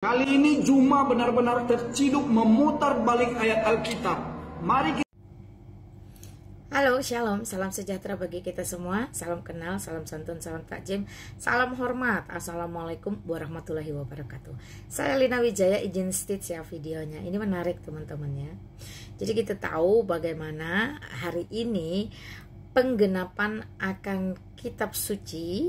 Kali ini Juma benar-benar terciduk memutar balik ayat Alkitab. Mari kita... Halo, shalom, salam sejahtera bagi kita semua. Salam kenal, salam santun, salam takjim, salam hormat. Assalamualaikum warahmatullahi wabarakatuh. Saya Lina Wijaya, izin stitch ya videonya. Ini menarik teman-teman ya. Jadi kita tahu bagaimana hari ini penggenapan akan kitab suci,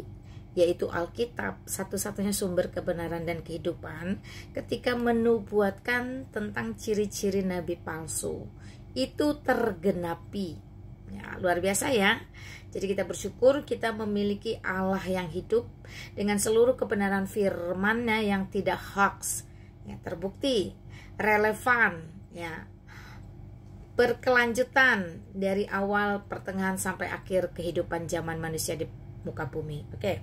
yaitu Alkitab, satu-satunya sumber kebenaran dan kehidupan, ketika menubuatkan tentang ciri-ciri nabi palsu itu tergenapi. Ya, luar biasa ya. Jadi kita bersyukur kita memiliki Allah yang hidup dengan seluruh kebenaran firman-Nya yang tidak hoax, ya, terbukti, relevan, ya, berkelanjutan dari awal, pertengahan sampai akhir kehidupan zaman manusia di muka bumi. Oke.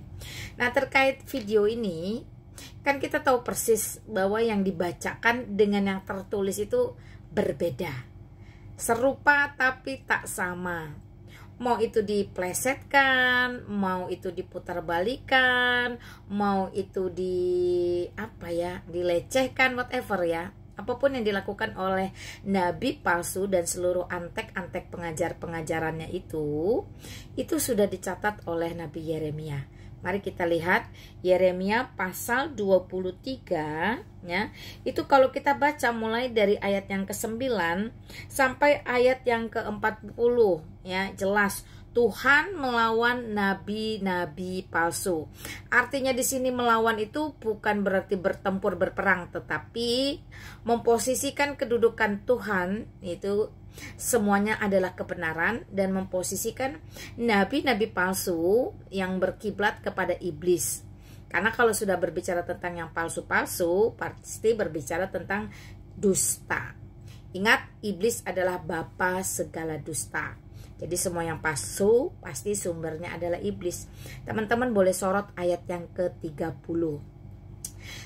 Nah, terkait video ini kan kita tahu persis bahwa yang dibacakan dengan yang tertulis itu berbeda. Serupa tapi tak sama. Mau itu diplesetkan, mau itu diputarbalikkan, mau itu dilecehkan, whatever ya. Apapun yang dilakukan oleh nabi palsu dan seluruh antek-antek pengajar-pengajarannya itu sudah dicatat oleh Nabi Yeremia. Mari kita lihat Yeremia pasal 23 ya. Itu kalau kita baca mulai dari ayat yang ke-9 sampai ayat yang ke-40 ya, jelas Tuhan melawan nabi-nabi palsu. Artinya di sini melawan itu bukan berarti bertempur berperang, tetapi memposisikan kedudukan Tuhan itu semuanya adalah kebenaran, dan memposisikan nabi-nabi palsu yang berkiblat kepada iblis. Karena kalau sudah berbicara tentang yang palsu-palsu, pasti berbicara tentang dusta. Ingat, iblis adalah bapa segala dusta. Jadi semua yang palsu pasti sumbernya adalah iblis. Teman-teman boleh sorot ayat yang ke-30.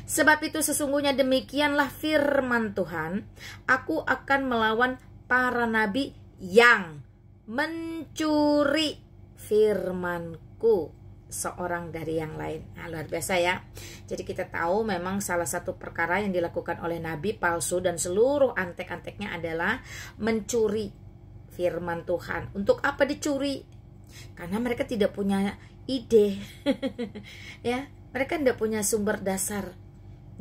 Sebab itu sesungguhnya demikianlah firman Tuhan, aku akan melawan para nabi yang mencuri firmanku seorang dari yang lain. Nah, luar biasa ya. Jadi kita tahu memang salah satu perkara yang dilakukan oleh nabi palsu dan seluruh antek-anteknya adalah mencuri firman Tuhan. Untuk apa dicuri? Karena mereka tidak punya ide. Ya, mereka tidak punya sumber dasar.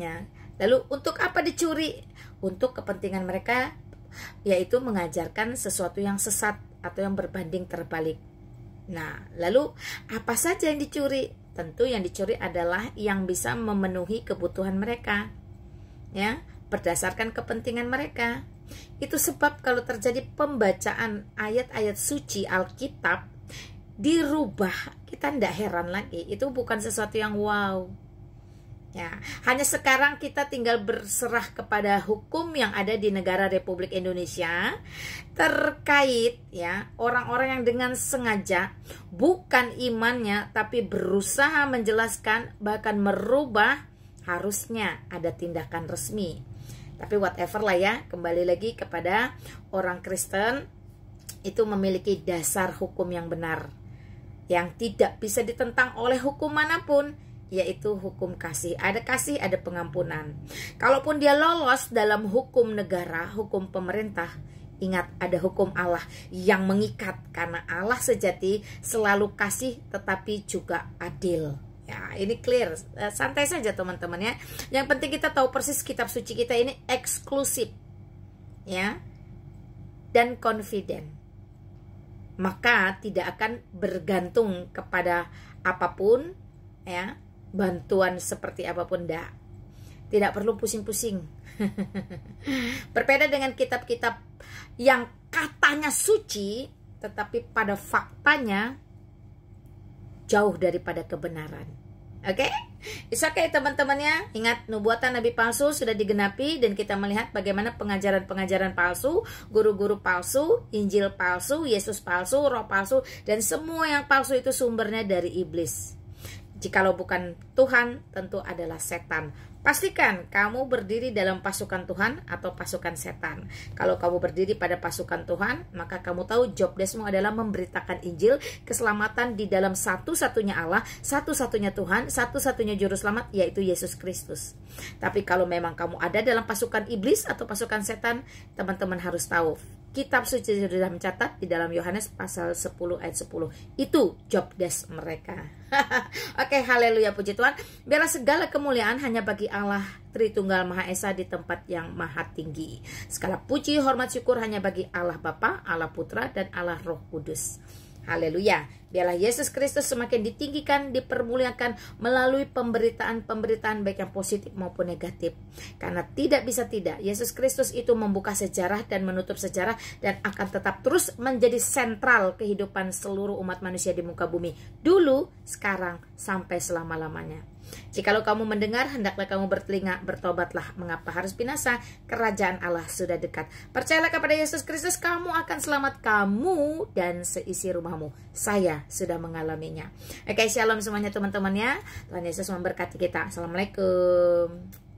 Ya. Lalu untuk apa dicuri? Untuk kepentingan mereka, yaitu mengajarkan sesuatu yang sesat atau yang berbanding terbalik. Nah, lalu apa saja yang dicuri? Tentu yang dicuri adalah yang bisa memenuhi kebutuhan mereka. Ya, berdasarkan kepentingan mereka. Itu sebab kalau terjadi pembacaan ayat-ayat suci Alkitab dirubah, kita tidak heran lagi. Itu bukan sesuatu yang wow. Ya, hanya sekarang kita tinggal berserah kepada hukum yang ada di negara Republik Indonesia terkait ya orang-orang yang dengan sengaja bukan imannya tapi berusaha menjelaskan, bahkan merubah, harusnya ada tindakan resmi. Tapi whatever lah ya, kembali lagi kepada orang Kristen itu memiliki dasar hukum yang benar, yang tidak bisa ditentang oleh hukum manapun, yaitu hukum kasih. Ada kasih, ada pengampunan. Kalaupun dia lolos dalam hukum negara, hukum pemerintah, ingat ada hukum Allah yang mengikat, karena Allah sejati selalu kasih tetapi juga adil. Ya, ini clear, santai saja teman-teman ya. Yang penting kita tahu persis kitab suci kita ini eksklusif ya, dan confident. Maka tidak akan bergantung kepada apapun ya, bantuan seperti apapun, tidak perlu pusing-pusing. Berbeda dengan kitab-kitab yang katanya suci tetapi pada faktanya jauh daripada kebenaran. Oke? It's okay teman-teman ya. Ingat, nubuatan nabi palsu sudah digenapi, dan kita melihat bagaimana pengajaran-pengajaran palsu, guru-guru palsu, Injil palsu, Yesus palsu, roh palsu, dan semua yang palsu itu sumbernya dari iblis. Jikalau bukan Tuhan, tentu adalah setan. Pastikan kamu berdiri dalam pasukan Tuhan atau pasukan setan. Kalau kamu berdiri pada pasukan Tuhan, maka kamu tahu job deskmu adalah memberitakan Injil, keselamatan di dalam satu-satunya Allah, satu-satunya Tuhan, satu-satunya juru selamat, yaitu Yesus Kristus. Tapi kalau memang kamu ada dalam pasukan iblis atau pasukan setan, teman-teman harus tahu, Kitab suci sudah mencatat di dalam Yohanes pasal 10 ayat 10. Itu job desk mereka. Oke, haleluya, puji Tuhan. Biarlah segala kemuliaan hanya bagi Allah Tritunggal Maha Esa di tempat yang maha tinggi. Segala puji, hormat, syukur hanya bagi Allah Bapa, Allah Putra, dan Allah Roh Kudus. Haleluya. Biarlah Yesus Kristus semakin ditinggikan, dipermuliakan melalui pemberitaan-pemberitaan baik yang positif maupun negatif. Karena tidak bisa tidak, Yesus Kristus itu membuka sejarah dan menutup sejarah dan akan tetap terus menjadi sentral kehidupan seluruh umat manusia di muka bumi. Dulu, sekarang, sampai selama-lamanya. Jikalau kamu mendengar, hendaklah kamu bertelinga, bertobatlah. Mengapa harus binasa? Kerajaan Allah sudah dekat. Percayalah kepada Yesus Kristus, kamu akan selamat, kamu dan seisi rumahmu. Saya sudah mengalaminya. Oke, shalom semuanya teman-teman ya. Tuhan Yesus memberkati kita. Assalamualaikum.